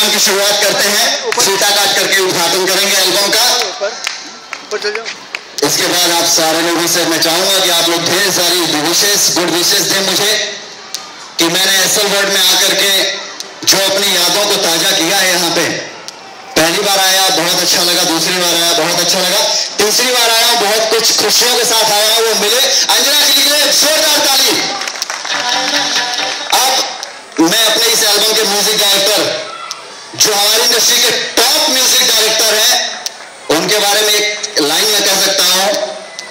की शुरुआत करते हैं, फीता काट करके उद्घाटन करेंगे एल्बम का। इसके बाद आप सारे लोगों से मैं चाहूंगा कि आप लोग ढेर सारी गुड विशेष दें मुझे कि मैंने एसएल वर्ल्ड में आकर के जो अपनी यादों को ताजा किया है। यहाँ पे पहली बार आया बहुत अच्छा लगा, दूसरी बार आया बहुत अच्छा लगा, तीसरी बार आया बहुत कुछ खुशियों के साथ आया वो मिले। अंजना जी के लिए जोरदार ताली। अब मैं अपने इस एल्बम के म्यूजिक डायरेक्टर जो हमारी इंडस्ट्री के टॉप म्यूजिक डायरेक्टर हैं उनके बारे में एक लाइन में कह सकता हूं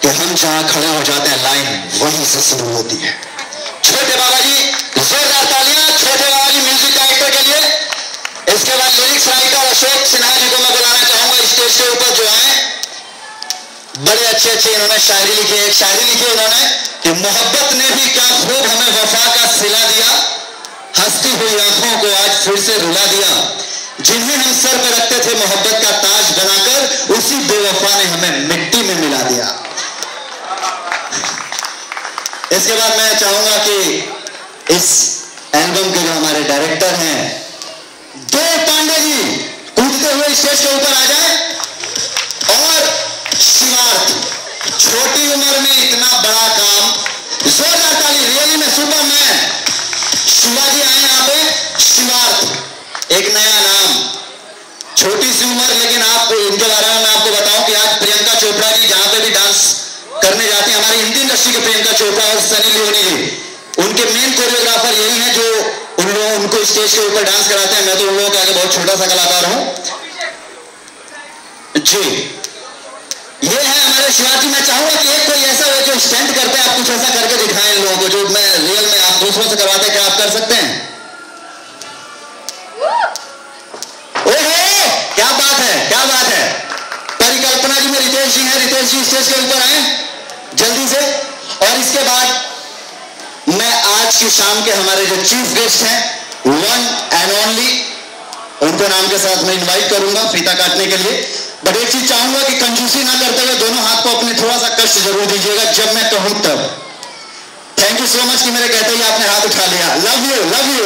कि हम जहां खड़े हो जाते हैं लाइन वहीं से शुरू होती है। छोटे बाबा जी, जोरदार तालियां छोटे बाबा जी म्यूजिक डायरेक्टर के लिए। इसके बाद लिरिक्स राइटर अशोक सिन्हा जी को मैं बुलाना चाहूंगा स्टेज के ऊपर जो है बड़े अच्छे इन्होंने शायरी लिखी है। एक शायरी लिखी उन्होंने कि मोहब्बत ने भी क्या खूब हमें वफा का सिला दिया, हंसती हुई आंखों को आज फिर से रुला दिया, जिन्हें हम सर पर रखते थे मोहब्बत का ताज बनाकर उसी बेवफा ने हमें मिट्टी में मिला दिया। इसके बाद मैं चाहूंगा कि इस एल्बम के जो हमारे डायरेक्टर हैं दो पांडे जी कूदते हुए स्टेज के ऊपर आ जाए। और शिवार्थ, छोटी उम्र में इतना बड़ा काम, जोरदार ताली। रियली में सुपरमैन शिवाजी आए यहाँ पे। शिवार्थ एक नया नाम, छोटी सी उम्र, लेकिन आप इनके बारे में मैं आपको बताऊं कि आज प्रियंका चोपड़ा जी जहां पे भी डांस करने जाती हैं, हमारी हिंदी इंडस्ट्री के प्रियंका चोपड़ा और सनी लियोनी जी उनके मेन कोरियोग्राफर यही हैं जो उनको स्टेज के ऊपर डांस कराते हैं। मैं तो उन लोगों के आगे बहुत छोटा सा कलाकार हूं जी। ये है हमारे शिवाजी। मैं चाहूंगा कि एक कोई ऐसा हो जो स्टंट करते हैं, आप कुछ ऐसा करके दिखाएं इन लोगों को जो मैं रियल में आप दूसरों से करवाते हैं। क्या आप कर सकते हैं? क्या बात है, क्या बात है। परिकल्पना जी में रितेश जी हैं, रितेश जी स्टेज के ऊपर आए जल्दी से। और इसके बाद मैं आज की शाम के हमारे जो चीफ गेस्ट हैं वन एंड ओनली, उनको नाम के साथ मैं इनवाइट करूंगा फीता काटने के लिए। बट एक चीज चाहूंगा कि कंजूसी ना करते हुए दोनों हाथ को अपने थोड़ा सा कष्ट जरूर दीजिएगा जब मैं कहूं तब। थैंक यू सो मच कि मेरे कहते ही आपने हाथ उठा लिया। Love you, love you.